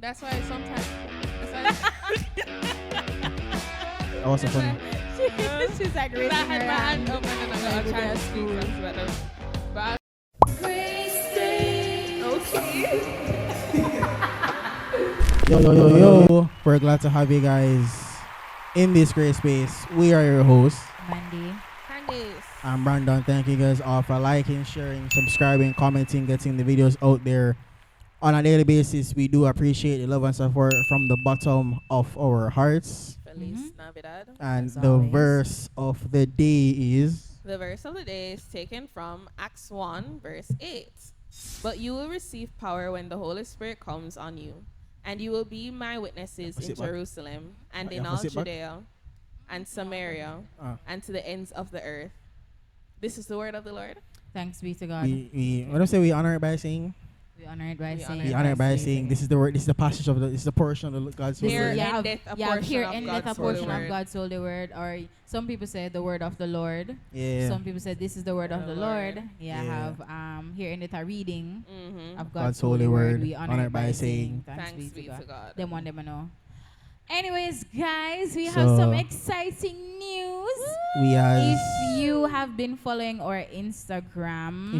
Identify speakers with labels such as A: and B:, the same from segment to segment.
A: That's why sometimes. That's
B: That was so funny.
C: She's like raising
A: I had
C: her
A: my hand
C: hand.
A: open and I
C: Like
A: was trying to
C: that's
A: speak
C: cool.
A: something better. But
B: Yo. We're glad to have you guys in this great space. We are your hosts.
C: Mandy.
A: Candice.
B: I'm Brandon. Thank you guys all for liking, sharing, subscribing, commenting, getting the videos out there on a daily basis. We do appreciate the love and support from the bottom of our hearts.
A: Feliz Navidad.
B: And
C: As
B: the
C: always.
B: verse of the day is
A: The verse of the day is taken from Acts 1, verse 8. But you will receive power when the Holy Spirit comes on you, and you will be my witnesses
B: Push
A: in
B: it back.
A: Jerusalem and
B: Yeah,
A: in all
B: push it back.
A: Judea and Samaria and to the ends of the earth. This is the word of the Lord.
C: Thanks be to God.
B: we what do I say? We honor it by saying
C: We honor it by
A: We
C: saying.
B: we honor it by saying this is the word. This is the passage of the. This is the portion of the God's holy
A: Here
B: word.
A: endeth a portion
C: here
A: of
C: endeth a
A: God's
C: portion
A: holy
C: of
A: word.
C: God's holy word, or some people say the word of the Lord.
B: Yeah.
C: Some people say this is the word of the Lord.
A: Lord.
C: Yeah,
B: Yeah.
C: have here endeth a reading
A: Mm-hmm.
C: of
B: God's
C: God's
B: holy
C: holy
B: word.
C: word. We honor it by saying
A: Thanks be to God.
C: Them one them I know. Anyways, guys, we have some
B: So-
C: exciting news.
B: We as
C: If you have been following our
B: Instagrams.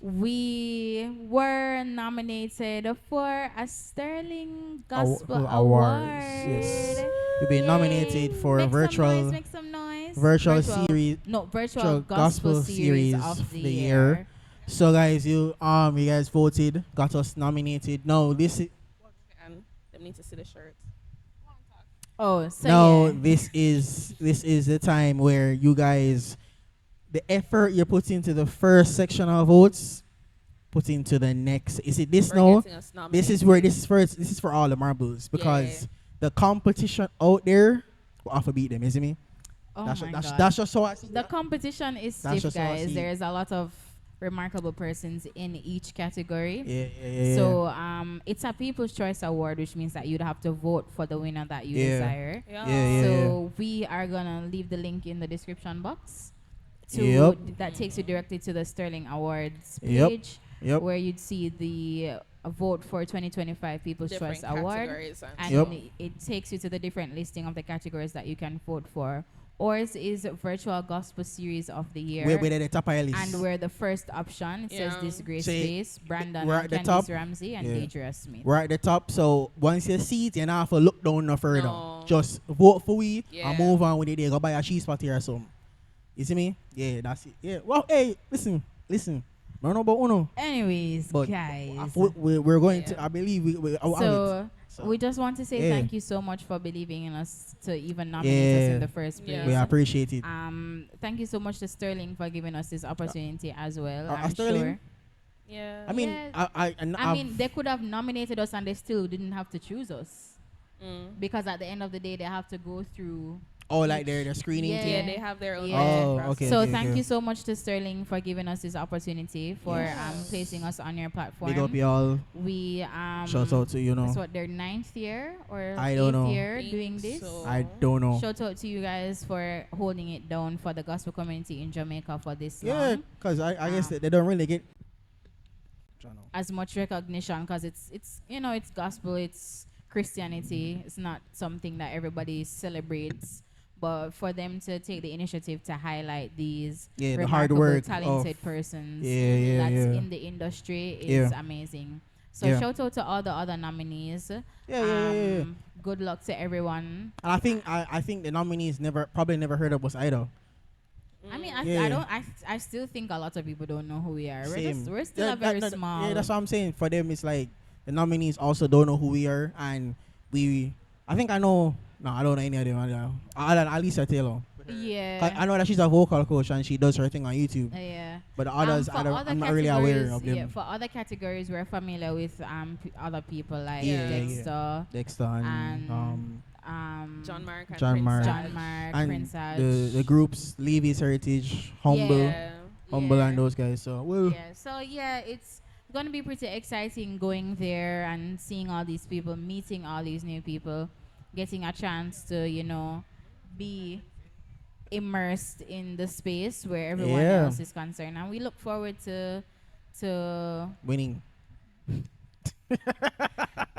C: we were nominated for a Sterling Gospel
B: Awards,
C: Award.
B: yes. We've been nominated for
C: Make
B: virtual
C: some noise.
B: virtual series
C: virtual
B: gospel
C: gospel series
B: series
C: of the year.
B: So guys, you guys voted, got us nominated. No, this is
A: And they need to see the shirt.
C: Oh, so
B: no,
C: yeah.
B: this is the time where you guys, the effort you put into the first section of votes, put into the next. Is it this
A: For
B: now?
A: getting us
B: This is
A: nominated.
B: where this is for all the marbles because the competition out there will have to beat them, isn't me?
C: Oh
B: that's,
C: my
B: that's,
C: God.
B: that's just so I see
C: The
B: that.
C: competition is
B: That's
C: stiff,
B: just how I
C: guys.
B: see it.
C: There is a lot of remarkable persons in each category.
B: Yeah.
C: So it's a People's Choice Award, which means that you'd have to vote for the winner that you
B: Yeah.
C: desire.
A: Yeah.
C: So we are gonna leave the link in the description box.
B: Yep.
C: That takes you directly to the Sterling Awards
B: Yep.
C: page,
B: Yep.
C: where you'd see the vote for 2025 People's
A: Different
C: Choice Award,
A: categories
C: and
B: Yep.
C: it takes you to the different listing of the categories that you can vote for. Ours is Virtual Gospel Series of the Year.
B: We're at the top of your list.
C: And we're the first option. It says
A: Yeah.
C: this Grace
B: See,
C: Space, Brandon
B: we're
C: and
B: at the
C: Candice
B: top.
C: Ramsey, and
B: Yeah.
C: Deidre Smith.
B: We're at the top, so once you see it, you don't have to look down no further.
A: No.
B: Just vote for we
A: Yeah.
B: and move on with it. Go buy a cheese patty or something. You see me? Yeah, that's it. Yeah. Well, hey, listen. I don't know about Uno,
C: Anyways,
B: but
C: guys.
B: we're going
A: Yeah.
B: to. I believe we on
C: So
B: it.
C: we just want to say
B: Yeah.
C: thank you so much for believing in us to even nominate us
B: Yeah.
C: in the first
A: Yeah.
C: place.
B: We appreciate it.
C: Thank you so much to Sterling for giving us this opportunity as well.
B: Are
C: I'm
B: Sterling?
C: sure.
A: Yeah.
B: I mean,
C: Yeah. I mean, they could have nominated us and they still didn't have to choose us, because at the end of the day, they have to go through.
B: like they're screening
C: Yeah.
B: thing.
A: Yeah, they have their own.
C: Yeah.
B: Oh,
A: process.
B: okay.
C: So thank you so much to Sterling for giving us this opportunity for
A: Yes.
C: placing us on your platform.
B: Big up y'all.
C: We
B: Shout out to
C: It's what their 9th year or
B: I don't
C: 8th
B: know.
C: year
A: Think
C: doing this.
A: so.
B: I don't know.
C: Shout out to you guys for holding it down for the gospel community in Jamaica for this
B: Yeah,
C: long.
B: because I guess they don't really get.
C: As much recognition, because it's it's gospel, it's Christianity. It's not something that everybody celebrates. But for them to take the initiative to highlight these
B: Yeah, the hard
C: remarkable,
B: work
C: talented
B: of-
C: persons
B: Yeah.
C: that's in the industry is
B: Yeah.
C: amazing. So
B: Yeah.
C: shout out to all the other nominees.
B: Yeah.
C: Good luck to everyone.
B: And I think the nominees probably never heard of us either.
C: I mean,
B: Yeah.
C: I still think a lot of people don't know who we are.
B: Same.
C: We're still a very small.
B: Yeah, that's what I'm saying. For them, it's like the nominees also don't know who we are, and I think I know. No, I don't know any of them. Other than Alisa Taylor.
C: Yeah.
B: I know that she's a vocal coach and she does her thing on YouTube.
C: Yeah.
B: But the others,
C: For
B: I'm
C: other
B: not really aware of
C: categories,
B: them.
C: For other categories, we're familiar with other people like
B: Yeah.
C: Dexter,
B: Dexter and
A: John Mark and
B: John
A: Prince
B: Mark.
A: Aj.
C: John Mark,
B: and
C: Prince Aj.
B: the groups Levy's Heritage, Humble,
A: Yeah.
B: Humble,
C: Yeah.
B: and those guys. So well,
C: Yeah. So yeah, it's gonna be pretty exciting going there and seeing all these people, meeting all these new people, getting a chance to be immersed in the space where everyone
B: Yeah.
C: else is concerned, and we look forward to
B: winning.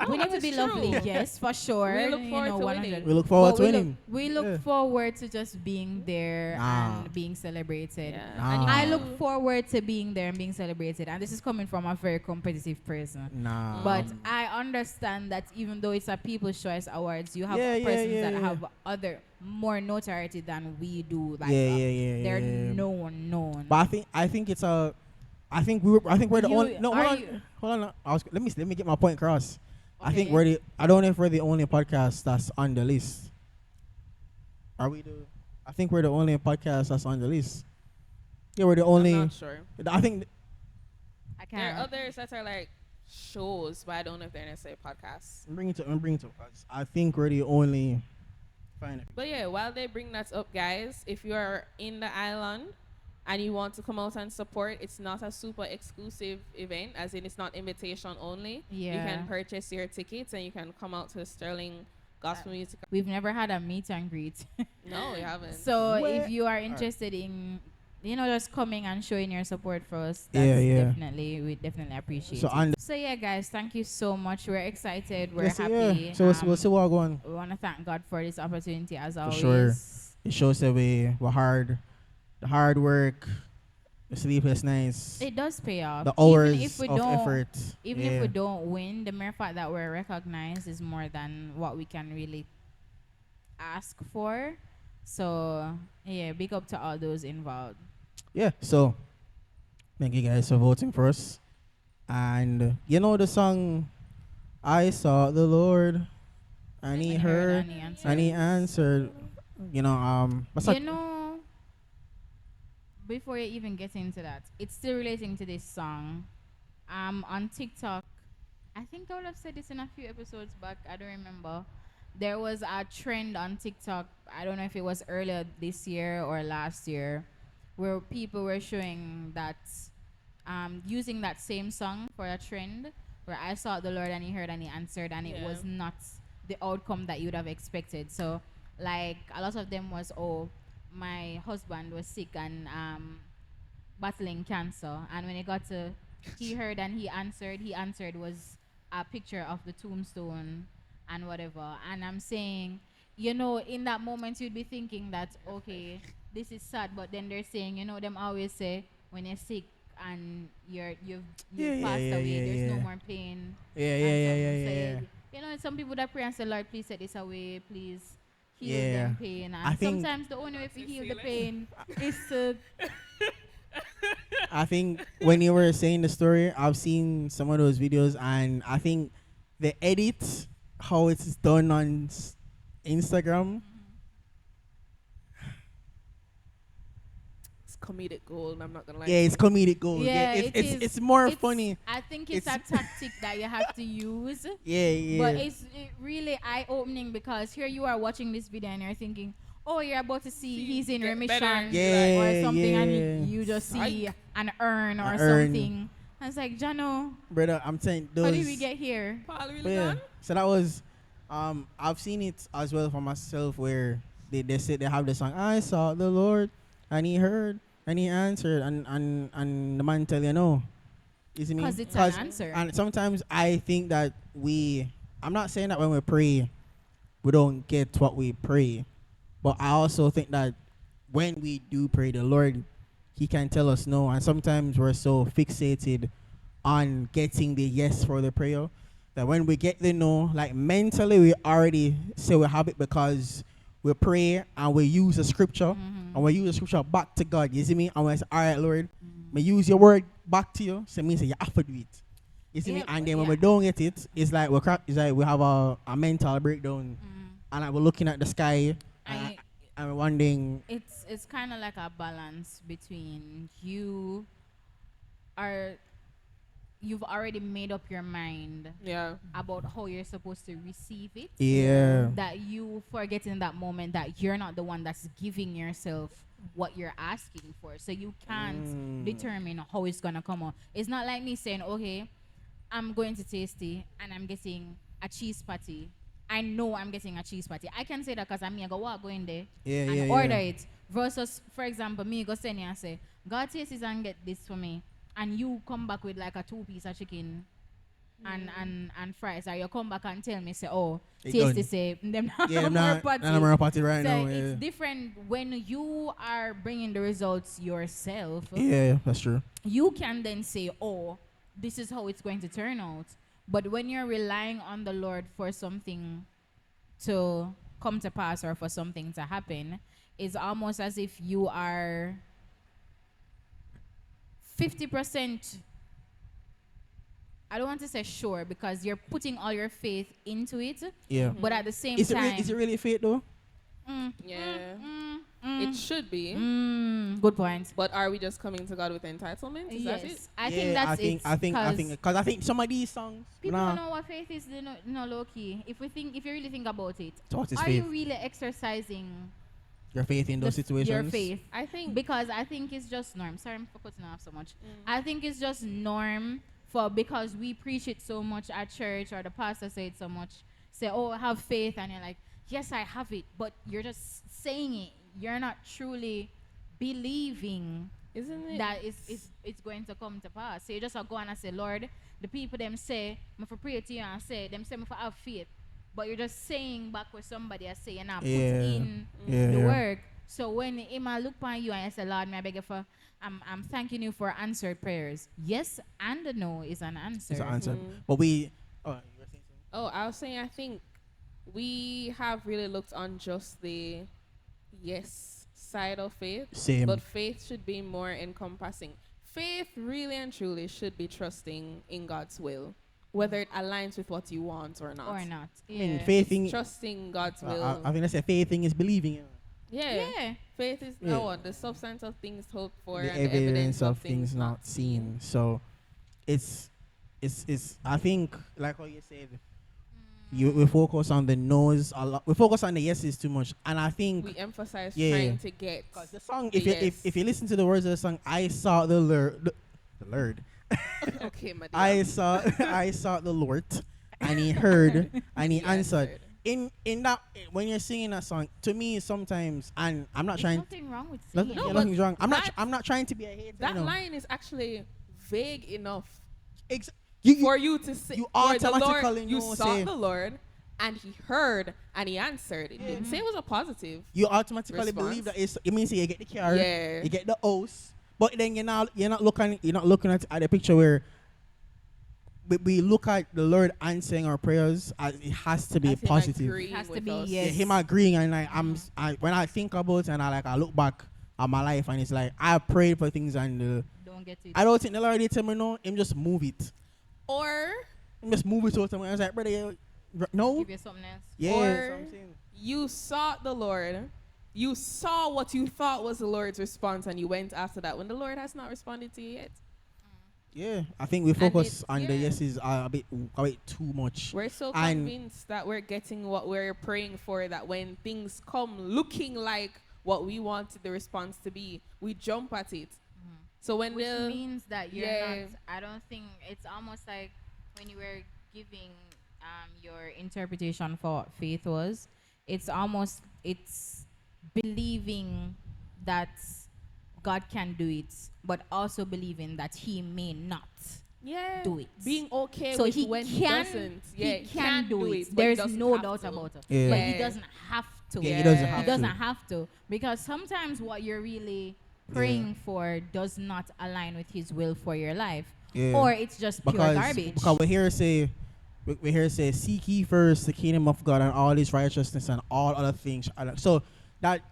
C: We need to
A: That's
C: be
A: true.
C: lovely, yes, for sure.
A: We look
C: you
A: forward
C: know,
A: to
C: 100.
A: winning.
B: We look forward
C: But
B: to winning.
C: We look
B: Yeah.
C: forward to just being there
B: Nah.
C: and being celebrated.
A: Yeah.
B: Nah.
A: And you
C: I
A: do-
C: look forward to being there and being celebrated, and this is coming from a very competitive person.
B: Nah.
C: But I understand that even though it's a People's Choice Awards, you have
B: Yeah, yeah,
C: persons
B: yeah,
C: that
B: yeah.
C: have other more notoriety than we do. Like they're
B: yeah.
C: known.
B: But I think it's a. I think we're the
C: You-
B: only. No,
C: are
B: hold
C: you-
B: on. Hold on. Let me get my point across. I think
C: Okay.
B: we're the. I don't know if we're the only podcast that's on the list. Are we the? I think we're the only podcast that's on the list. Yeah, we're the
A: I'm
B: only.
A: not sure.
B: I think.
C: I
A: There are
C: can't.
A: others that are like shows, but I don't know if they're necessarily podcasts.
B: Bring it to. Us. I think we're the only. Fine.
A: But yeah, while they bring that up, guys, if you are in the island and you want to come out and support, it's not a super exclusive event, as in it's not invitation only. You
C: Yeah.
A: can purchase your tickets and you can come out to Sterling Gospel Music.
C: We've never had a meet and greet.
A: No, we haven't.
C: So
B: Where-
C: if you are interested in, just coming and showing your support for us,
B: Yeah,
C: that's
B: yeah.
C: we definitely appreciate
B: So
C: it.
B: on.
C: So yeah, guys, thank you so much. We're excited. We're
B: Yes,
C: happy.
B: yeah. So we'll see what going.
C: We want to thank God for this opportunity as always.
B: sure. It shows that we're hard. The hard work. The sleepless nights.
C: It does pay off.
B: The hours
C: even if we
B: of
C: don't,
B: effort.
C: Even if we don't win, the mere fact that we're recognized is more than what we can really ask for. So yeah, big up to all those involved.
B: Yeah, so thank you guys for voting for us. And you know the song I saw the Lord and he heard and he answered. You know, what's
C: You
B: that?
C: know, before you even get into that, it's still relating to this song. On TikTok, I think I would have said this in a few episodes back. I don't remember. There was a trend on TikTok. I don't know if it was earlier this year or last year, where people were showing that, using that same song for a trend, where I sought the Lord and he heard and he answered, and it
A: Yeah.
C: was not the outcome that you would have expected. So, like, a lot of them was, oh, my husband was sick and battling cancer, and when he got to, he heard and he answered was a picture of the tombstone and whatever. And I'm saying, in that moment you'd be thinking that, okay, this is sad, but then they're saying, them always say when you're sick and you've
B: Yeah,
C: passed
B: yeah,
C: away,
B: yeah,
C: there's no
B: yeah.
C: more pain.
B: Yeah,
C: And
B: yeah, yeah,
C: some
B: yeah,
C: say,
B: yeah.
C: some people that pray and say, Lord, please take this away, please heal
B: Yeah.
C: them pain. And
B: I think-
C: sometimes the only way to heal the
A: feeling.
C: pain is to
B: I think when you were saying the story, I've seen some of those videos, and I think the edit, how it's done on Instagram.
A: It's comedic gold. I'm not gonna lie.
B: Yeah, it's comedic gold.
C: Yeah,
B: it's
C: it
B: it's,
C: is.
B: it's more
C: It's-
B: funny.
C: I think it's a
B: It's-
C: tactic that you have to use.
B: Yeah, yeah.
C: But it's really eye-opening because here you are watching this video and you're thinking, oh, you're about to see he's in
A: get
C: remission
A: better.
B: Yeah,
C: or something,
B: yeah.
C: and you just see
A: Psych.
C: an urn or
B: An urn.
C: something. And it's like, Jano,
B: Brother, I'm saying those.
C: how did we get here?
A: Paul really
B: But yeah,
A: done?
B: so that was, I've seen it as well for myself where they say they have the song I saw the Lord and he heard and he answered and the man tell you no. You see me?
C: 'Cause it's an answer.
B: And sometimes I think that I'm not saying that when we pray we don't get what we pray, but I also think that when we do pray, the Lord, he can tell us no, and sometimes we're so fixated on getting the yes for the prayer that when we get the no, like mentally we already say we have it because we pray and we use the scripture and we use the scripture back to God. You see me? And we say, all right, Lord, me use your word back to you. So it means that you have to do it. You see me?
C: Yeah,
B: And then when
C: yeah.
B: we don't get it, it's like it's like we have a mental breakdown and like we're looking at the sky
C: I-
B: and we're wondering,
C: It's kind of like a balance between you've already made up your mind
A: Yeah.
C: about how you're supposed to receive it.
B: yeah,
C: That you forget in that moment that you're not the one that's giving yourself what you're asking for. So you can't determine how it's gonna come out. It's not like me saying, okay, I'm going to Tasty and I'm getting a cheese patty. I know I'm getting a cheese patty. I can say that because I'm go in there
B: Yeah,
C: and
B: yeah,
C: order
B: yeah.
C: it. Versus, for example, me go send you and say, God Tasties and get this for me. And you come back with like a 2-piece of chicken. and fries, or you come back and tell me say, oh,
B: It
C: taste
B: done.
C: the same. Them
B: Yeah, I'm
C: more
B: not.
C: party.
B: I'm not party right
C: So
B: now.
C: it's
B: Yeah.
C: different when you are bringing the results yourself.
B: Yeah, that's true.
C: You can then say, oh, this is how it's going to turn out. But when you're relying on the Lord for something to come to pass or for something to happen, it's almost as if you are 50%. I don't want to say sure because you're putting all your faith into it,
B: Yeah.
C: but at the same
B: Is it,
C: time,
B: is it really fate though?
A: Yeah. It should be.
C: good point.
A: But are we just coming to God with entitlement? Is that it?
C: Yes, I
B: Yeah,
C: think that's
B: I think,
C: it.
B: because I think some of these songs,
C: People
B: nah,
C: don't know what faith is, no low key. If you really think about it,
B: so what is
C: are
B: faith?
C: you really exercising
B: Your faith in those situations.
C: your faith?
A: I think
C: Because I think it's just norm. Sorry for cutting off so much. I think it's just norm for because we preach it so much at church or the pastor say it so much. Say, oh, have faith, and you're like, yes, I have it, but you're just saying it. You're not truly believing
A: isn't it
C: that it's going to come to pass. So you just go and say, Lord, the people them say, I'm for pray to you and say, them say me for have faith. But you're just saying back what somebody has said and not put in the
B: Yeah.
C: work. So when Emma look upon you and I say, Lord, may I beg you for I'm thanking you for answered prayers. Yes and a no is an answer.
B: It's an answer. But we. Oh, you were saying something?
A: Oh, I was saying I think we have really looked on just the yes side of faith.
B: Same.
A: But faith should be more encompassing. Faith really and truly should be trusting in God's will, whether it aligns with what you want or not.
C: Or not.
B: I mean,
C: Yeah.
B: faith in.
A: Trusting God's will.
B: I think I said faith thing is believing.
A: yeah.
C: Yeah.
A: Faith is the substance of things hoped for
B: The
A: and the
B: evidence of things not seen. So, it's. I think like how you said, we focus on the no's a lot. We focus on the yeses too much, and I think
A: We emphasize
B: Yeah.
A: trying to get.
B: because the song,
A: the
B: if you listen to the words of the song, I saw the Lord.
A: Okay, my dear.
B: I saw the Lord, and he heard and he answered. In that when you're singing that song, to me sometimes, and I'm not
C: There's
B: trying.
C: nothing wrong with
B: Nothing,
C: saying
A: No,
C: it.
A: but
B: nothing's wrong.
A: that-
B: I'm not trying to be a hater.
A: That
B: you know.
A: line is actually vague enough
B: You,
A: for you to say.
B: you
A: for the
B: automatically
A: Lord, you
B: know,
A: sought
B: say-
A: the Lord, and He heard and He answered. It didn't say it was a positive.
B: you automatically
A: Response.
B: believe that it means you get the car,
A: Yeah.
B: you get the house, but then you're not looking at the picture where we look at the Lord answering our prayers as it has to be
A: As him
B: positive.
A: agreeing
C: It has to
A: with
C: be,
A: us.
C: yes.
B: Yeah, him agreeing and like when I think about it and I look back at my life and it's like I prayed for things and
C: Don't get it.
B: I don't think the Lord did tell me no. Him just move it.
A: Or
B: Him just move it to me. I was like, brother, no.
C: Give you something else.
B: Yeah,
A: Or-
B: that's what I'm saying.
A: you sought the Lord, you saw what you thought was the Lord's response, and you went after that when the Lord has not responded to you yet.
B: Yeah, I think we focus
A: it's-
B: on the
A: yeah.
B: yeses a bit too much.
A: We're so
B: And-
A: convinced that we're getting what we're praying for that when things come looking like what we wanted the response to be, we jump at it. So when
C: Which
A: the
C: means that you're
A: Yeah.
C: not. I don't think it's almost like when you were giving your interpretation for what faith was. It's believing that God can do it, but also believing that He may not.
A: yeah,
C: do it.
A: being okay
C: So
A: with
C: he
A: when
C: can,
A: he doesn't. Yeah,
C: he can do it.
A: but he
C: There's
A: doesn't
C: no
A: have
C: doubt
A: to.
C: about it.
B: Yeah.
C: But he
A: Yeah.
C: doesn't have to.
B: Yeah, he doesn't
A: Yeah.
B: have
C: He doesn't
B: to.
C: have to, because sometimes what you're really praying for does not align with His will for your life,
B: Yeah.
C: or it's just pure garbage.
B: Because we hear say seek ye first the kingdom of God and all His righteousness and all other things. So that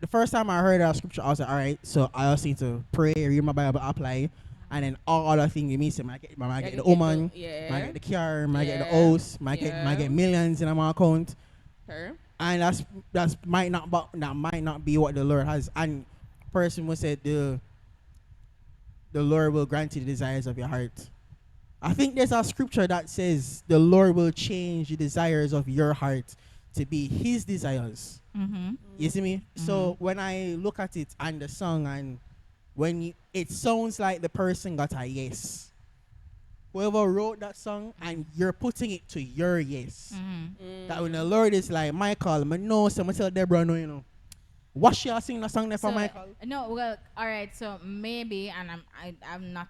B: the first time I heard that scripture, I was like, all right. So I also need to pray, read my Bible, apply, and then all other things. It means I get the woman,
A: Yeah.
B: I get the car, I get the
A: Yeah.
B: house, I
A: Yeah.
B: get millions in my account.
A: Her.
B: And that might not be what the Lord has. And person will say the Lord will grant you the desires of your heart. I think there's a scripture that says the Lord will change the desires of your heart to be His desires.
C: Mm-hmm.
B: You see me? So when I look at it and the song and it sounds like the person got a yes. Whoever wrote that song and you're putting it to your yes.
C: Mm-hmm.
B: That when the Lord is like, Michael, I know someone tell Deborah no, you know. What she sing the song there for
C: So,
B: Michael?
C: no, well, all right. So maybe, and I'm not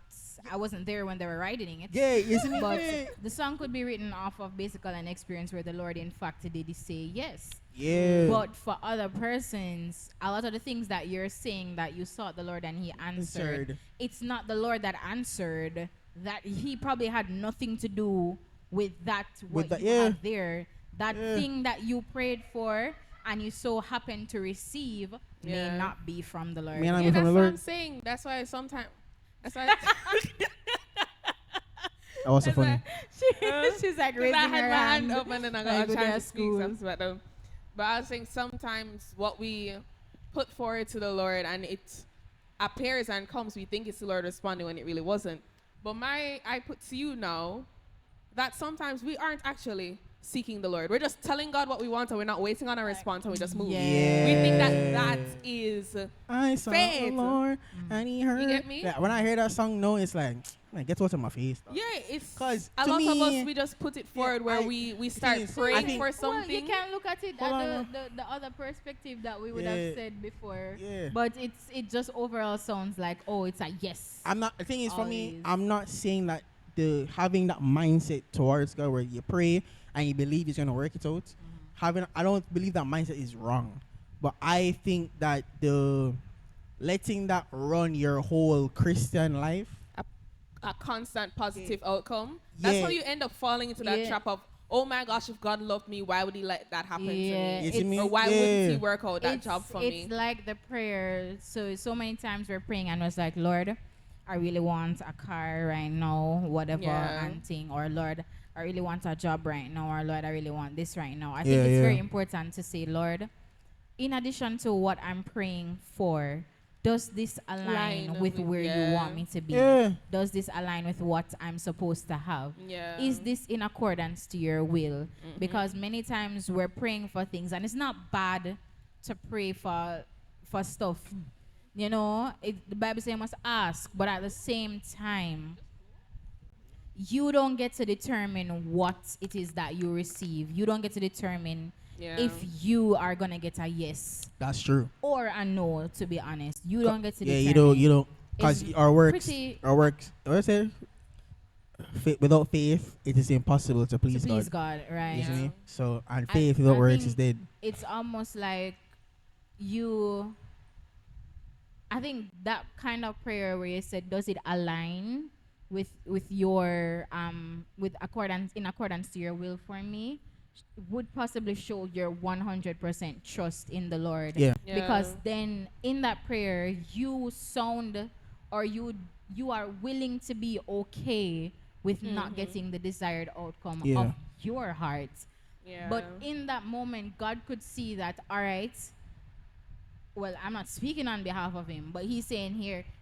C: I wasn't there when they were writing it.
B: Yeah, isn't it?
C: But
B: Yeah.
C: the song could be written off of basically an experience where the Lord, in fact, did say yes.
B: Yeah.
C: But for other persons, a lot of the things that you're saying that you sought the Lord and He answered, it's not the Lord that answered. That He probably had nothing to do with that. What
B: that,
C: you
B: yeah.
C: had there, that
B: Yeah.
C: thing that you prayed for and you so happen to receive may
A: Yeah.
C: not be from the Lord.
B: May not
A: Yeah,
B: be from
A: that's
B: the
A: what
B: Lord.
A: I'm saying. That's why sometimes. That's why.
B: That was so
A: That's
B: funny.
C: She's like
A: 'Cause
C: raising
A: I had
C: her
A: my hand
C: hand.
A: up and then I
C: like
A: got a
C: with
A: chance
C: their
A: to speak
C: school.
A: something about them. But I was saying sometimes what we put forward to the Lord and it appears and comes, we think it's the Lord responding when it really wasn't. But I put to you now that sometimes we aren't actually seeking the Lord. We're just telling God what we want and we're not waiting on a response and we just move.
C: Yeah.
A: We think that is
B: I saw
A: faith.
B: the Lord and He heard.
A: get me?
B: Yeah, when I hear that song, no, it's like, man, get what's in my face. Dog.
A: yeah, it's
B: 'Cause
A: a
B: to
A: lot of
B: me-
A: us we just put it forward where
B: I-
A: we start
B: is, I
A: praying
B: think-
A: for
C: Well,
A: something.
C: you can look at it
B: Hold
C: at
B: on.
C: the other perspective that we would
B: Yeah.
C: have said before.
B: Yeah.
C: But it just overall sounds like, oh, it's a yes.
B: I'm not. The thing is, for me,
C: Always.
B: I'm not saying that the having that mindset towards God where you pray and you believe He's gonna work it out. I don't believe that mindset is wrong, but I think that the letting that run your whole Christian life.
A: A constant positive outcome. That's
B: Yeah.
A: how you end up falling into that
C: Yeah.
A: trap of, oh my gosh, if God loved me, why would He let that happen
C: Yeah,
A: to
B: You
A: me?
B: see me?
A: Or why
B: Yeah.
A: wouldn't He work out that
C: it's,
A: job for
C: it's
A: me?
C: like the prayer. So many times we're praying and was like, Lord, I really want a car right now, whatever
A: Yeah.
C: and thing, or Lord, I really want a job right now, or Lord, I really want this right now. I think
B: Yeah,
C: it's
B: yeah.
C: very important to say, Lord, in addition to what I'm praying for, does this align
A: Line
C: with
A: with-
C: where you
A: yeah.
C: want me to be?
B: Yeah.
C: Does this align with what I'm supposed to have?
A: Yeah.
C: Is this in accordance to your will? Because many times we're praying for things, and it's not bad to pray for stuff. You know, the Bible says you must ask, but at the same time, you don't get to determine what it is that you receive. You don't get to determine
A: Yeah.
C: if you are gonna get a yes
B: That's true.
C: or a no. To be honest, you don't get to
B: Yeah,
C: determine.
B: you don't, because
C: It's
B: our works,
C: pretty-
B: what I say, without faith, it is impossible to
C: to
B: please,
C: please
B: God.
C: God, right?
B: You see
A: Yeah.
B: me? So, and
C: I-
B: faith without
C: I
B: works
C: think-
B: is dead.
C: It's almost like you. I think that kind of prayer where you said, does it align with your with accordance in accordance to your will for me, would possibly show your 100% trust in the Lord.
B: Yeah.
A: Yeah.
C: Because then in that prayer you sound, or you are willing to be okay with not getting the desired outcome
B: Yeah.
C: of your heart.
A: Yeah.
C: But in that moment, God could see that, all right, well, I'm not speaking on behalf of him, but he's saying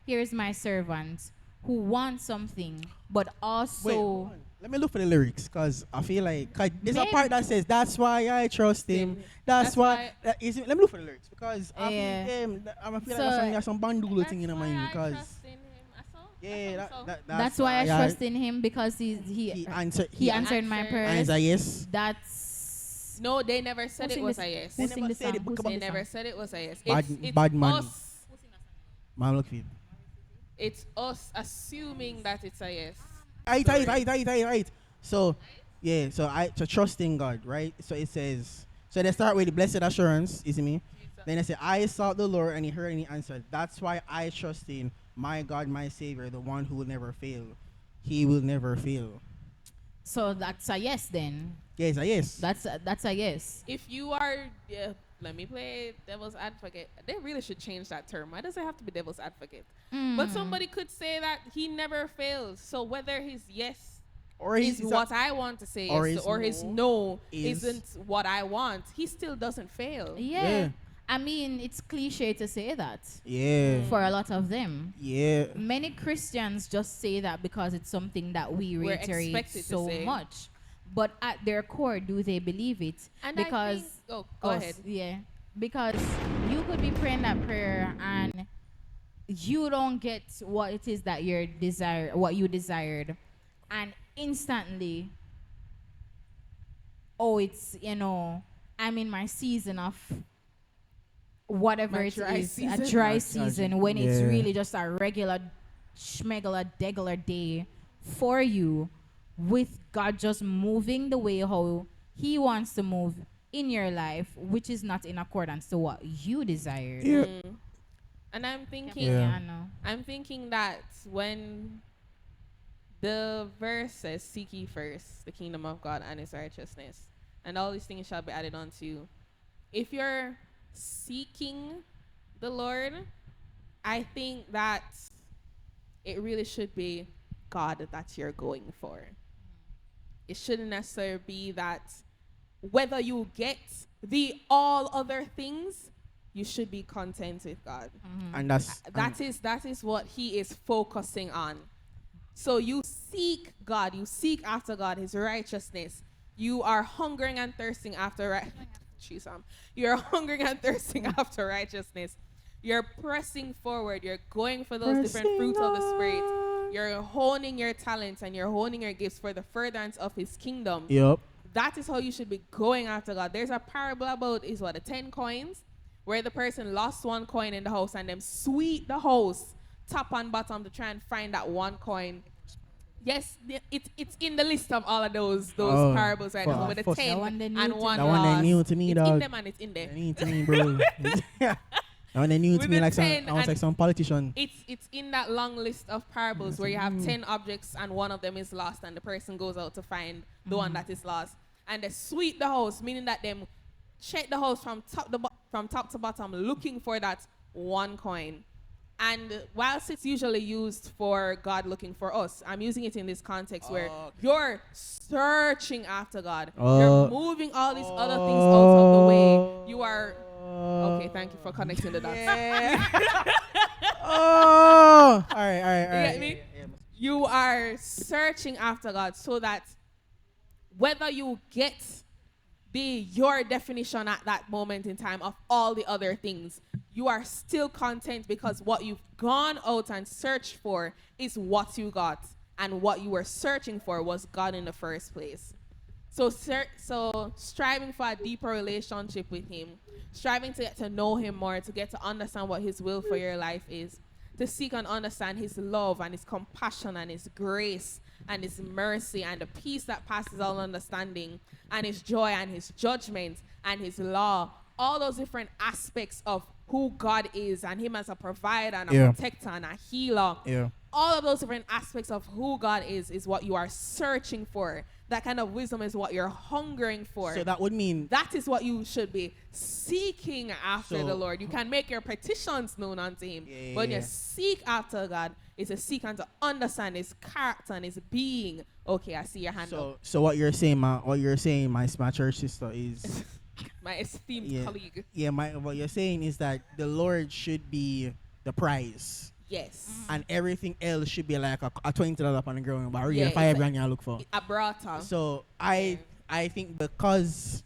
C: here's my servant who wants something, but also...
B: Wait, hold on. Let me look for the lyrics, because I feel like, 'cause there's a
C: Maybe-
B: part that says, that's why I trust him. That's why. Let me look for the lyrics, because I
C: Yeah.
B: feel, I feel
C: So-
B: like there's some bandulu
A: That's
B: thing in my
A: why
B: mind,
A: I
B: because
A: trust in him. I saw.
B: yeah,
C: That's why I trust in him, because
B: he
C: answered
B: answered
C: my
A: answered.
C: prayers.
B: answer yes.
C: That's...
A: No, they never said
C: Who
A: it
C: sing
A: was
C: this-
A: a yes.
C: who
B: They
C: sing
B: never
C: the
B: said it,
C: song? Who
B: but
C: sing
A: They
C: the
A: never
C: song?
A: said it was a yes.
B: Bad- bad man.
A: us.
B: Man, look for it.
A: It's us assuming that it's a yes.
B: Right. So, yeah, so trust in God, right? So it says, so they start with the blessed assurance, you see me? Then they say, I sought the Lord and he heard and he answered. That's why I trust in my God, my Savior, the one who will never fail. He will never fail.
C: So that's a yes then.
B: Yes, yes.
C: That's a yes.
A: If you are, let me play devil's advocate. They really should change that term. Why does it have to be devil's advocate? But somebody could say that he never fails. So whether his yes
B: Or
A: is what I want to say,
B: or
A: yes,
B: his
A: or his
B: no
A: no
B: is-
A: isn't what I want, he still doesn't fail.
C: Yeah.
B: Yeah.
C: I mean, it's cliche to say that
B: Yeah.
C: for a lot of them.
B: Yeah.
C: Many Christians just say that because it's something that we
A: We're
C: reiterate
A: expected to
C: so
A: say.
C: much. But at their core, do they believe it?
A: And
C: because
A: I think, go ahead.
C: Yeah. Because you could be praying that prayer and you don't get what it is that what you desired, and instantly, it's I'm in my season of whatever
A: My
C: it
A: dry
C: is,
A: season.
C: a dry
B: My-
C: season, when it's
B: yeah.
C: really just a regular schmegular, degular day for you, with God just moving the way how He wants to move in your life, which is not in accordance to what you desired.
B: Yeah.
A: And I'm thinking,
B: Yeah.
A: I'm thinking that when the verse says, "Seek ye first the kingdom of God and His righteousness, and all these things shall be added unto you." If you're seeking the Lord, I think that it really should be God that you're going for. It shouldn't necessarily be that whether you get the all other things, you should be content with God.
B: And that's
A: That is what He is focusing on. So you seek God, you seek after God, His righteousness. You are hungering and thirsting after you're hungering and thirsting after righteousness. You're pressing forward. You're going for those different fruits of the Spirit. You're honing your talents and you're honing your gifts for the furtherance of His kingdom.
B: Yep.
A: That is how you should be going after God. There's a parable about the 10 coins, where the person lost one coin in the house and them sweep the house top and bottom to try and find that one coin. Yes, it's in the list of all of those parables right now with the 10
C: That one they
A: and
C: new to
A: one
B: That one
A: lost.
B: they new to me,
A: It's in
B: dog.
A: them and it's in there.
B: They need to me, bro. That one they new to
A: With
B: me
A: the
B: like some,
A: 10
B: I was
A: and-
B: like some politician.
A: It's in that long list of parables where you have 10 objects and one of them is lost and the person goes out to find the one that is lost. And they sweep the house, meaning that them check the house from top to bottom looking for that one coin. And whilst it's usually used for God looking for us, I'm using it in this context where you're searching after God. You're moving all these other things out of the way. You are... Okay, thank you for connecting the dots.
B: Oh, all right.
A: You get me? You are searching after God so that whether you get your definition at that moment in time of all the other things, you are still content because what you've gone out and searched for is what you got, and what you were searching for was God in the first place. So striving for a deeper relationship with Him, striving to get to know Him more, to get to understand what His will for your life is, to seek and understand His love and His compassion and His grace and His mercy and the peace that passes all understanding and His joy and His judgment and His law, all those different aspects of who God is and Him as a provider and a protector and a healer.
B: Yeah.
A: All of those different aspects of who God is what you are searching for. That kind of wisdom is what you're hungering for.
B: So that would mean
A: That is what you should be seeking after
B: So-
A: the Lord. You can make your petitions known unto Him.
B: Yeah,
A: But when
B: yeah.
A: you seek after God, it's to seek and to understand His character and His being. Okay, I see your hand up.
B: so what you're saying, my church sister is
A: My esteemed
B: yeah,
A: colleague.
B: yeah. What you're saying is that the Lord should be the prize,
A: Yes.
B: and everything else should be like a $20 on the ground, but really
A: Yeah,
B: $5
A: it's
B: grand you look for.
A: A brata.
B: So I think because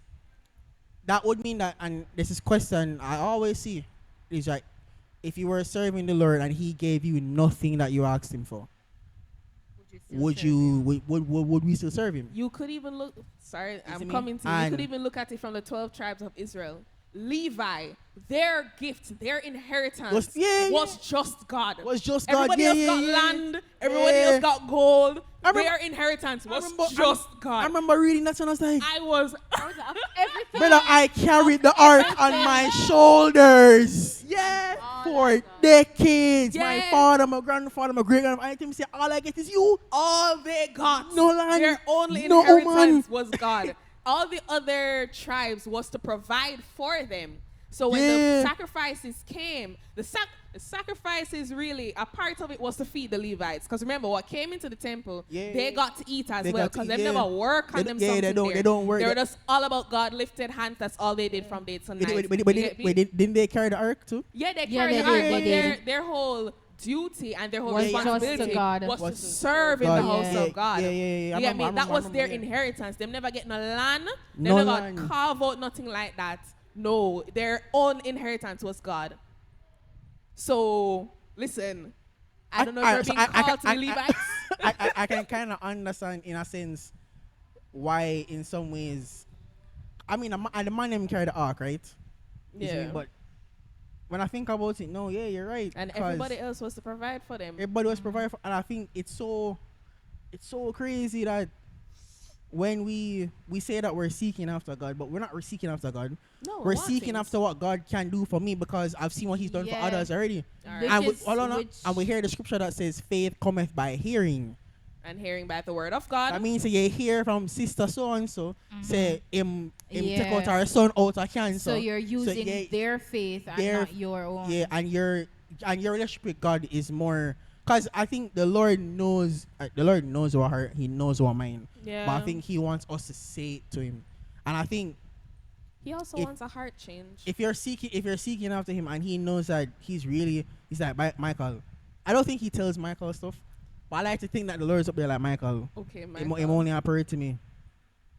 B: that would mean that, and this is question I always see, is like, if you were serving the Lord and He gave you nothing that you asked Him for, would we still serve Him?
A: You could even look. Sorry,
B: see
A: I'm
B: me?
A: coming to you. You
B: And-
A: could even look at it from the 12 tribes of Israel. Levi, their gift, their inheritance was just God.
B: Was just God.
A: Everybody else got land. Everybody
B: Yeah.
A: else got gold.
B: I remember-
A: Their inheritance was
B: remember-
A: just
B: I
A: God.
B: remember reading that and I was like,
A: I was.
C: Everything.
B: brother, I carried the ark on my shoulders. Yeah. For decades. My
A: Yeah.
B: father, my grandfather, my great grandfather, I think say all I get is you.
A: All they got.
B: No land.
A: Their only
B: No
A: inheritance
B: man.
A: was God. All the other tribes was to provide for them. So when
B: Yeah.
A: the sacrifices came, the sacrifices really, a part of it was to feed the Levites. Because remember, what came into the temple,
B: Yeah.
A: they got to eat as
B: They
A: well.
B: got to
A: Because
B: eat,
A: they
B: yeah.
A: never work on
B: They
A: them
B: don't- yeah,
A: something
B: they
A: there.
B: don't work.
A: They were just all about God lifted hands. That's all they did from day to night.
B: Didn't they carry the ark too?
A: Yeah, they
C: Yeah,
A: carried
C: they
A: the ark,
C: did,
A: but
C: they did.
A: their whole duty and their whole
C: Was just to
A: responsibility
C: God.
A: was to
B: Was
A: serve in
B: God.
A: the house
B: Yeah,
A: of God.
B: yeah. I
A: You get
B: remember-
A: me?
B: I
A: That
B: remember-
A: was
B: I
A: their
B: remember, yeah.
A: inheritance. Them never get no land. They
B: No
A: never
B: land.
A: carve out nothing like that. No, their own inheritance was God. So listen, I don't know if you're being called to the Levites.
B: I can kind of understand in a sense why in some ways, I mean, the man them carry the ark, right? You see me?
A: Yeah.
B: But when I think about it, no, yeah, you're right.
A: And
B: 'cause
A: everybody else was to provide for them.
B: everybody was provided for, and I think it's so crazy that when we say that we're seeking after God, but we're not seeking after God.
A: No,
B: We're
A: want
B: seeking
A: things.
B: after what God can do for me because I've seen what He's done for
C: Yeah.
B: others already.
A: Alright.
B: And we,
C: is-
B: hold on,
C: which-
B: and we hear the scripture that says faith cometh by hearing.
A: And hearing back the word of God.
B: That means you hear from sister so and so say him take out
C: Yeah.
B: our son out of cancer.
C: So you're using
B: yeah,
C: their faith and
B: their-
C: not your own.
B: yeah, and your relationship with God is more. Cause I think the Lord knows our heart. He knows our mind.
A: Yeah.
B: But I think He wants us to say it to Him. And I think
A: He also
B: if-
A: wants a heart change.
B: if you're seeking after Him, and He knows that he's like Michael. I don't think He tells Michael stuff, but I like to think that the Lord's up there like Michael.
A: Okay,
B: Him
A: Michael.
B: only operate to me,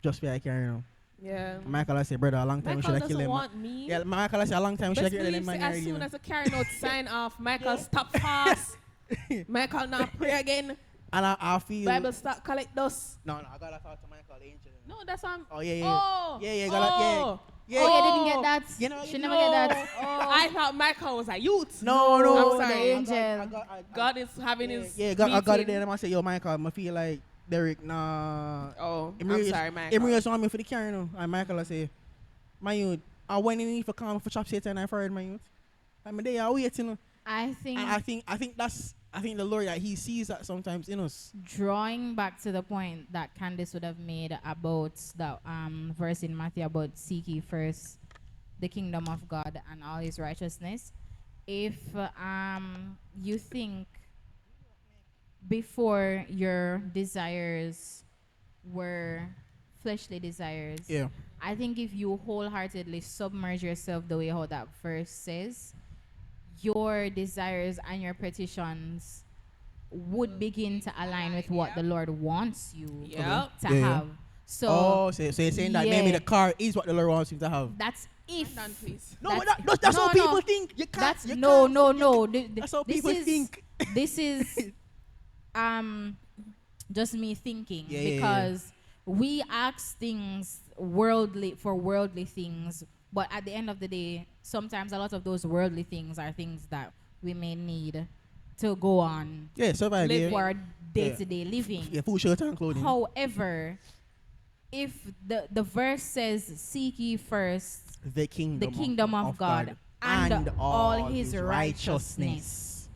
B: just where I carry on.
A: Yeah.
B: Michael, I say, brother, a long time we
A: Michael
B: should have killed
A: doesn't
B: him.
A: want me.
B: Yeah, Michael, I say, a long time we should have
A: Best
B: killed him.
A: believe
B: Man,
A: say, as soon
B: already,
A: as the carry note sign off, Michael stop fast. Michael not pray again.
B: and I feel.
A: Bible start collect dust.
B: No, I gotta talk to Michael, the angel.
A: No, that's what I'm.
B: Oh yeah, yeah.
A: Oh.
B: Yeah, gotta,
A: Oh.
B: yeah.
C: Oh, you didn't get that?
B: You know,
C: She
B: you
C: never
A: No.
C: get that. Oh.
A: I thought Michael was a youth.
B: No,
A: I'm
C: the
A: sorry.
C: angel.
A: God is having
B: Yeah,
A: his.
B: yeah, I got it
A: meeting.
B: there. And I say, yo, Michael, I feel like Derek, nah.
A: Oh, I'm
B: Emirates-
A: sorry, Michael.
B: Emirates want me for the carry now. And Michael, I say, my youth, I went in for come for chop Satan and fired my youth. I'm there, I wait, you know.
C: I think
B: And I think the Lord that He sees that sometimes in us.
C: drawing back to the point that Candice would have made about that verse in Matthew about seek ye first the kingdom of God and all His righteousness. If you think before your desires were fleshly desires,
B: Yeah.
C: I think if you wholeheartedly submerge yourself the way how that verse says, your desires and your petitions would begin to align with what the Lord wants you
A: Yep.
C: to
B: Yeah, yeah.
C: have. So
B: So you're saying that maybe
C: yeah.
B: the car is what the Lord wants you to have.
C: that's if
A: Done, please.
B: No,
C: That's-
B: but that's
C: no,
B: how
C: no.
B: people think. You can't.
C: that's
B: you
C: no
B: can't-
C: no
B: you
C: no.
B: can't- That's how
C: This
B: people
C: is-
B: think.
C: This is just me thinking
B: Yeah, yeah, yeah.
C: because we ask things for worldly things, but at the end of the day, sometimes a lot of those worldly things are things that we may need to go on
B: Yeah, survive.
A: Live
B: Yeah.
C: for our day-to-day living.
B: Yeah, food, shelter, and clothing.
C: However, if the verse says seek ye first
B: The kingdom
C: of God and all His righteousness,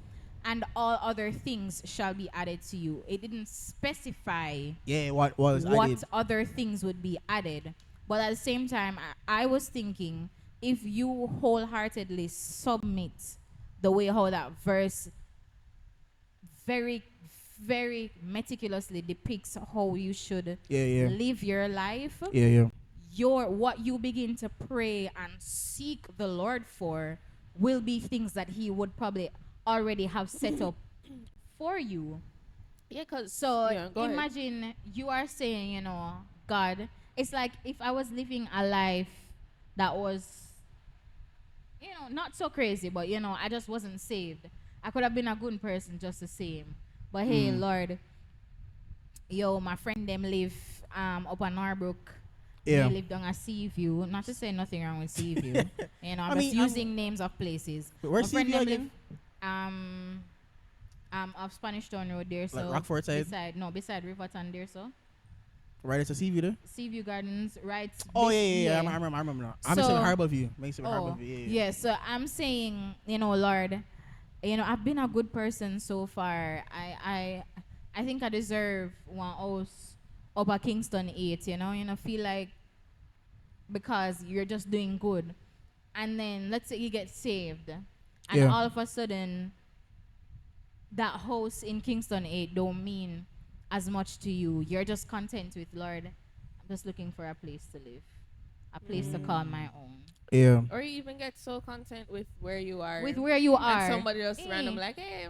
C: and all other things shall be added to you. It didn't specify
B: Yeah, what was
C: what
B: added.
C: other things would be added. But at the same time, I was thinking, if you wholeheartedly submit the way how that verse very, very meticulously depicts how you should
B: Yeah.
C: live your life,
B: Yeah.
C: what you begin to pray and seek the Lord for will be things that He would probably already have set up for you.
A: Yeah, cause
C: So
A: yeah, go ahead.
C: imagine you are saying, God, it's like if I was living a life that was, not so crazy, but I just wasn't saved. I could have been a good person just the same. But hey, Lord, my friend them live up on Norbrook.
B: Yeah.
C: They live down at Seaview. Not to say nothing wrong with Seaview. I'm
B: I
C: just
B: mean,
C: using names of places.
B: Where's
C: My friend
B: Seaview
C: them
B: again?
C: live off Spanish Town Road there, so
B: Rockford side?
C: beside Riverton there, so
B: Right, it's a sea view there.
C: Seaview Gardens, right?
B: Oh yeah. I remember now. I'm just in
C: So-
B: Harbour View. Makes it Harbour
C: Oh,
B: View. Yeah.
C: so I'm saying, Lord, I've been a good person so far. I think I deserve one house up at Kingston 8, feel like because you're just doing good. And then let's say you get saved. And
B: Yeah.
C: all of a sudden that house in Kingston 8 don't mean as much to you. You're just content with, Lord, I'm just looking for a place to live. A place to call my own.
B: Yeah.
A: or you even get so content with where you are.
C: With where you are.
A: and somebody just
C: Eh.
A: random like, hey,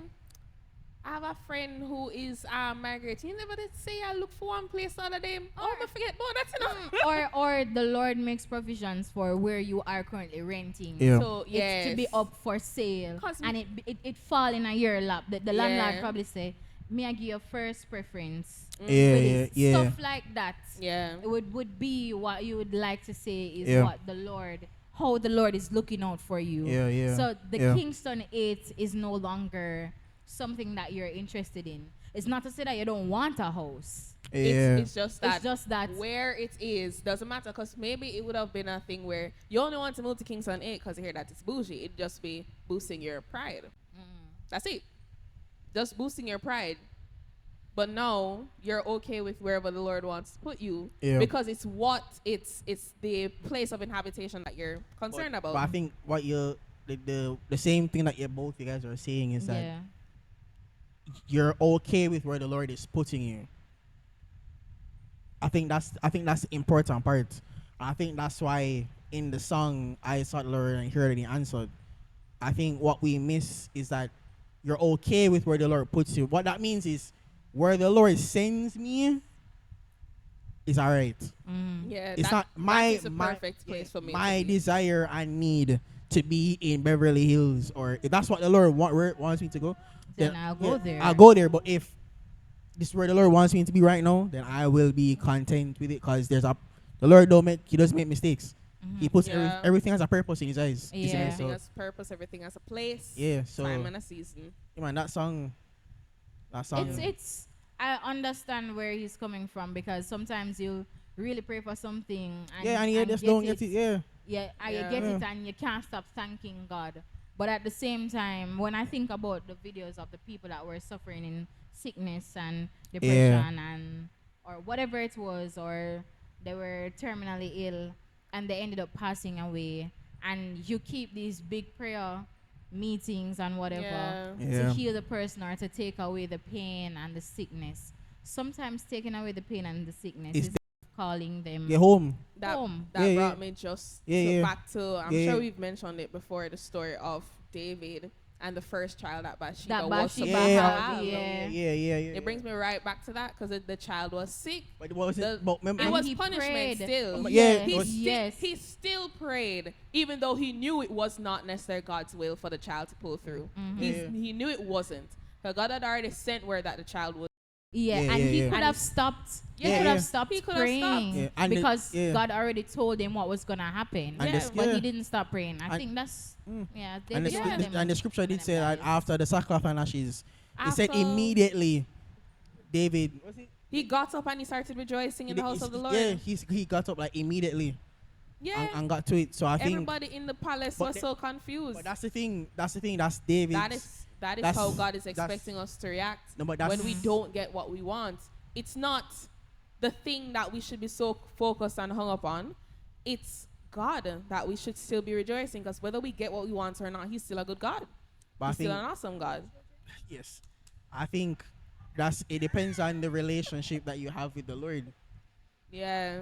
A: I have a friend who is Margaret. You never did say I look for one place the other day. Oh, I forget. Oh, that's enough.
C: or the Lord makes provisions for where you are currently renting.
B: Yeah.
A: So
C: It's to be
A: yes.
C: up for sale.
A: 'Cause
C: And it fall in a year lap. The landlord
A: Yeah.
C: probably say, me I give you first preference.
B: Yeah.
C: Stuff like that.
A: Yeah.
C: It would be what you would like to say is
B: Yeah.
C: what the Lord how the Lord is looking out for you.
B: Yeah, yeah,
C: So the
B: yeah.
C: Kingston 8 is no longer something that you're interested in. It's not to say that you don't want a house.
B: Yeah.
A: It's just that
C: It's just that
A: where it is doesn't matter, because maybe it would have been a thing where you only want to move to Kingston 8 because you hear that it's bougie. It'd just be boosting your pride. That's it. Just boosting your pride. But no, you're okay with wherever the Lord wants to put you,
B: Yeah.
A: because it's the place of inhabitation that you're concerned about.
B: But I think what you the same thing that you guys are saying is that
C: yeah.
B: you're okay with where the Lord is putting you. I think that's the important part. I think that's why in the song I sought the Lord and he heard and he answered. I think what we miss is that you're okay with where the Lord puts you. What that means is where the Lord sends me is alright.
A: Yeah,
B: It's not my
A: that is a perfect place for me.
B: My
A: to be.
B: desire and need to be in Beverly Hills, or if that's what the Lord wants me to go,
C: Then I'll go there.
B: I'll go there. But if this is where the Lord wants me to be right now, then I will be content with it, because the Lord he doesn't make mistakes. He puts
A: Yeah.
B: everything has a purpose in his eyes.
C: Yeah.
B: isn't it?
A: Everything
B: So,
A: has purpose. Everything has a place.
B: yeah. So
A: Time and a season.
B: yeah, man, that song.
C: It's I understand where he's coming from, because sometimes you really pray for something
B: and you just don't get it. Yeah.
C: Yeah, and
A: Yeah.
C: you get it and you can't stop thanking God. But at the same time, when I think about the videos of the people that were suffering in sickness and depression and or whatever it was, or they were terminally ill and they ended up passing away, and you keep these big prayer meetings and whatever
A: Yeah.
B: Yeah.
C: to heal the person or to take away the pain and the sickness. Sometimes taking away the pain and the sickness
B: It's
C: is calling them
B: Get home.
A: That
C: home.
A: that
B: Yeah,
A: brought
B: yeah.
A: me just
B: Yeah.
A: back to. I'm
B: Yeah,
A: sure
B: yeah.
A: we've mentioned it before. The story of David and the first child that Bathsheba
C: That
A: was
C: Bathsheba
A: supposed to
C: had,
A: have.
C: yeah.
B: Yeah.
A: It brings me right back to that, because the child was sick.
B: But what was
A: the-
B: it? But remember,
A: It
C: And
A: was
C: he
A: punishment
C: prayed.
A: still.
B: But yeah,
C: Yes,
B: it was-
C: yes.
A: He still prayed, even though he knew it was not necessarily God's will for the child to pull through.
B: Yeah.
A: He knew it wasn't. But God had already sent word that the child would.
C: Yeah,
B: Yeah,
C: and
B: yeah,
C: he
B: yeah.
C: could
A: And
C: have
A: he's-
C: stopped.
A: Yeah,
C: he could
B: yeah.
C: have stopped
A: He could have
C: praying
A: stopped.
B: Yeah, and
C: because
B: yeah.
C: God already told him what was gonna happen.
B: And
A: Yeah.
C: But
B: yeah.
C: he didn't stop praying. I
B: And-
C: think that's yeah.
B: And the,
C: David
A: Yeah.
C: told them
B: and the scripture did
C: them
B: say that
C: guys.
B: after the sacrifice and ashes, it said
A: After-
B: immediately David. Was it?
A: He got up and he started rejoicing in the house of the Lord.
B: Yeah, he got up like immediately
A: Yeah.
B: and got to it. So I think.
A: Everybody in the palace
B: But
A: was
B: the-
A: so confused.
B: But that's the thing. That's the thing. That's David.
A: That is
B: that's-
A: how God is
B: that's-
A: expecting us to react
B: No, but that's-
A: when we don't get what we want. It's not the thing that we should be so focused and hung up on. It's God that we should still be rejoicing, because whether we get what we want or not, He's still a good God.
B: But I
A: He's still
B: think
A: an awesome God.
B: yes. I think it depends on the relationship that you have with the Lord.
A: Yeah.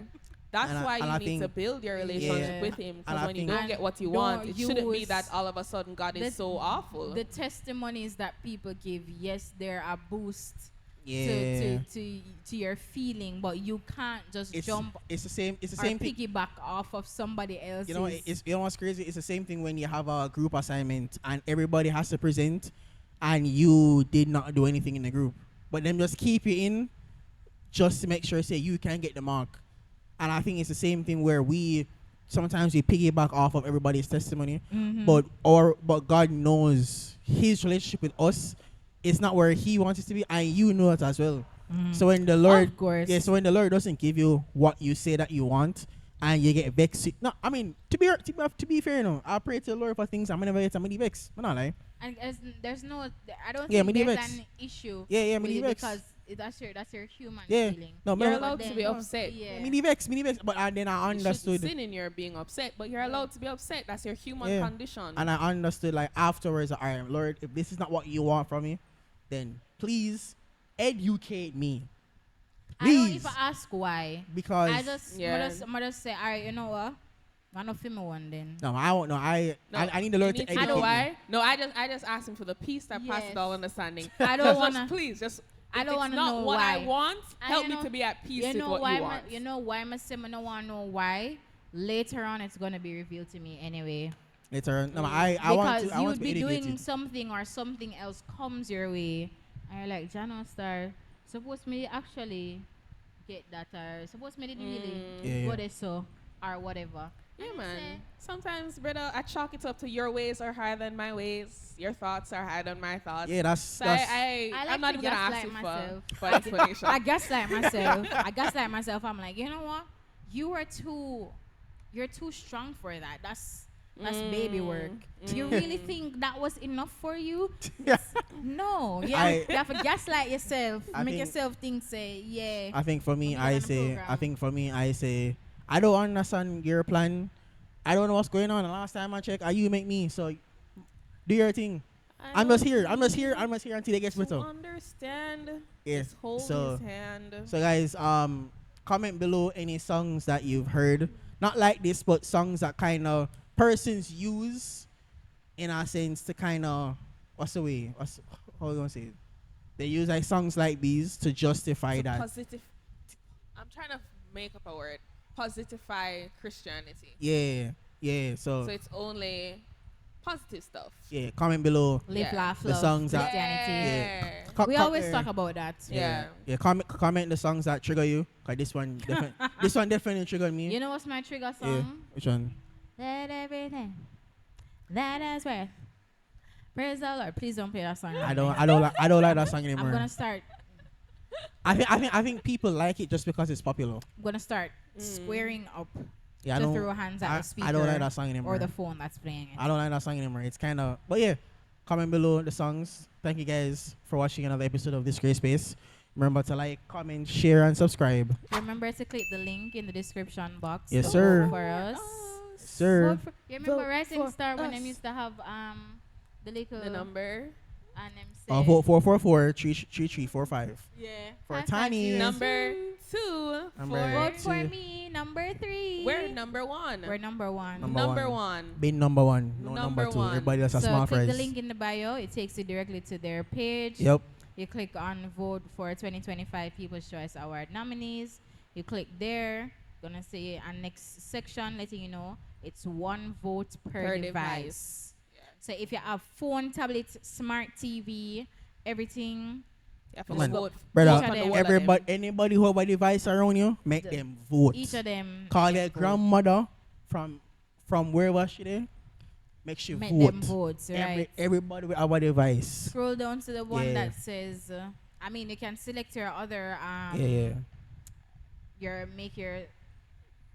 A: That's
B: And
A: why
B: I
A: you need
B: think-
A: to build your relationship
C: Yeah.
A: with Him.
B: And
A: Because
B: I
A: when you
B: think-
A: don't get what you
C: Don't
A: want, it shouldn't be
C: use
A: that all of a sudden God is so awful.
C: The testimonies that people give, yes, they're a boost
B: Yeah.
C: to your feeling, but you can't just
B: It's
C: jump
B: it's the same. It's the
C: or
B: same thing.
C: piggyback off of somebody else's.
B: You know, you know what's crazy? It's the same thing when you have a group assignment and everybody has to present, and you did not do anything in the group, but them just keep you in, just to make sure say you can get the mark. And I think it's the same thing where we sometimes we piggyback off of everybody's testimony, but God knows His relationship with us is not where He wants it to be, and you know it as well. So when the Lord,
C: Of course.
B: yeah, so when the Lord doesn't give you what you say that you want, and you get vexed, no, I mean to be fair, you know, I pray to the Lord for things I'm never get somebody vexed. I'm not lying.
C: And there's no, I don't
B: Yeah,
C: think
B: me
C: there's
B: vex.
C: an issue.
B: Yeah,
C: with
B: me
C: it
B: vex.
C: because that's your human
B: Yeah,
C: feeling.
B: no,
A: You're
B: me-
A: allowed
C: But
A: to
C: then-
A: be upset.
C: Yeah.
B: Me vex, but then I
A: You shouldn't
B: understood.
A: sin in your being upset, but you're allowed to be upset. That's your human
B: Yeah.
A: condition.
B: And I understood, like, afterwards, all right, Lord, if this is not what you want from me, then please educate me.
C: I don't
B: Please.
C: even ask why.
B: Because
C: I just
A: Yeah.
C: mother say, all right, you know what? I'm not film one then.
B: no, I won't. No, I need the Lord
A: You
B: to
A: need
B: educate
A: know
B: me.
A: why? No, I just asked him for the peace that passes
C: Yes.
A: all understanding.
C: I don't
A: Just
C: wanna.
A: please just.
C: I
A: if
C: don't
A: it's
C: wanna
A: not
C: know
A: what I
C: why.
A: want.
C: And
A: Help
C: you
A: me
C: know-
A: to be at peace
C: You
A: with
C: know
A: what
C: why?
A: you want.
C: You know why? I say I don't want to know why. Later on, it's gonna be revealed to me anyway.
B: Later, no, I want
C: Because
B: to. I
C: you
B: want
C: would
B: to be
C: be doing
B: educated.
C: something or something else comes your way, and you're like, Jano Star, suppose me actually get that, or suppose me didn't really
B: Yeah,
C: go
B: yeah.
C: there so or whatever.
A: Yeah,
C: And
A: man.
C: say-
A: Sometimes, brother, I chalk it up to your ways are higher than my ways. Your thoughts are higher than my thoughts.
B: Yeah, that's
A: So
B: that's.
C: I like
A: I'm not
C: to
A: even gonna ask
C: gaslight
A: you
C: myself.
A: for explanation.
C: I gaslight myself. I gaslight myself. I'm like, you know what? You're too strong for that. That's baby work. Do you really think that was enough for you?
B: Yeah.
C: No. Yeah, you have to gaslight yourself.
B: I
C: Make
B: think-
C: yourself think, say, yeah.
B: I think for me,
C: Put me
B: I
C: on the
B: say.
C: program.
B: I think for me, I say. I don't understand your plan. I don't know what's going on. The last time I checked, you make me. So, do your thing. I'm just here. I'm just here until it gets
A: to
B: better.
A: understand.
B: Yeah.
A: Just hold
B: So-
A: his hand.
B: So guys, comment below any songs that you've heard. Not like this, but songs that kind of persons use in a sense to kind of how you gonna say it? They use like songs like these to justify
A: To
B: that.
A: positive. I'm trying to make up a word. Positify Christianity.
B: Yeah, yeah. So
A: So it's only positive stuff.
B: yeah, comment below.
C: Live,
A: Yeah.
C: laugh,
B: The
C: love.
B: songs that-
C: Christianity.
A: Yeah.
C: We always talk about that.
A: Yeah.
B: Yeah. Comment the songs that trigger you. Cause this one, this one definitely triggered me.
C: You know what's my trigger
B: Yeah.
C: song?
B: Which one?
C: Let everything that is worth. Praise the Lord. Please don't play that song.
B: I don't like that song
C: I'm
B: anymore.
C: gonna start.
B: I think people like it just because it's popular.
C: I'm gonna start squaring up
B: Yeah, I
C: to
B: don't.
C: throw hands at the speaker
B: I don't like that song anymore.
C: or the phone that's playing it.
B: I don't like that song anymore. It's kind of. But yeah, comment below the songs. Thank you guys for watching another episode of This Great Space. Remember to like, comment, share, and subscribe.
C: Remember to click the link in the description box.
B: Yes,
C: to
B: sir.
C: vote for us.
B: Sir.
C: Vote for- you remember
A: Vote
C: Rising
A: for
C: Star when
A: us.
C: them used to have the little
A: The number.
C: and them say
B: Vote 444-3345.
C: yeah
B: for
C: 550.
B: Tiny.
A: Number 2.
B: Number
C: Vote for
B: two.
C: me, number 3.
A: We're number 1.
C: We're number 1.
B: Number one.
A: one.
B: Being number one, no
A: Number
B: number two.
A: one.
B: Everybody else has
C: So
B: small
C: click
B: fries.
C: the link in the bio. It takes you directly to their page.
B: Yep.
C: You click on vote for 2025 People's Choice Award nominees. You click there. Gonna say a next section letting you know it's 1 vote per device. So if you have phone, tablet, smart TV, everything,
A: You have
B: Come
A: to
B: on.
A: vote.
B: Brother,
C: Each of them.
B: everybody, anybody who have a device around you, make
C: The-
B: them vote.
C: each of them
B: Call
C: make
B: your
C: vote.
B: grandmother from wherever she there. Make she
C: Make
B: vote.
C: them votes, right?
B: Everybody with our device.
C: Scroll down to the one
B: Yeah.
C: that says I mean you can select your other
B: Yeah.
C: make your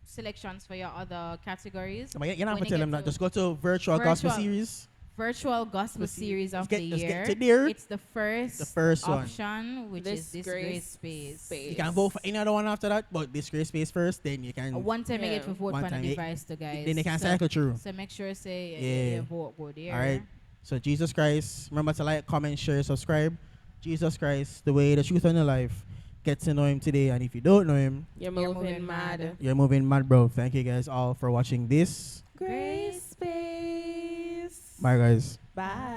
C: selections for your other categories.
B: But you're not
C: When
B: gonna
C: you
B: tell
C: get
B: them that.
C: to
B: Just go to virtual gospel
C: virtual-
B: series.
C: Virtual gospel
B: Let's see.
C: series of
B: Let's
C: the
B: get
C: year.
B: to there.
C: It's the first
B: one.
C: option, which is this great space.
B: You can vote for any other one after that, but this great space first. Then you can.
C: One time you get to
A: Yeah.
C: vote
B: One
C: on the
B: time,
C: device, to guys.
B: then they can
C: so,
B: cycle through.
C: so make sure say
B: Yeah.
C: your vote go there.
B: All right. So Jesus Christ, remember to like, comment, share, subscribe. Jesus Christ, the way, the truth, and the life. Get to know Him today, and if you don't know Him,
A: You're
C: You're
A: moving
C: moving
A: mad.
C: mad.
B: you're moving mad, bro. Thank you guys all for watching this.
A: Grace space.
B: Bye, guys.
A: Bye.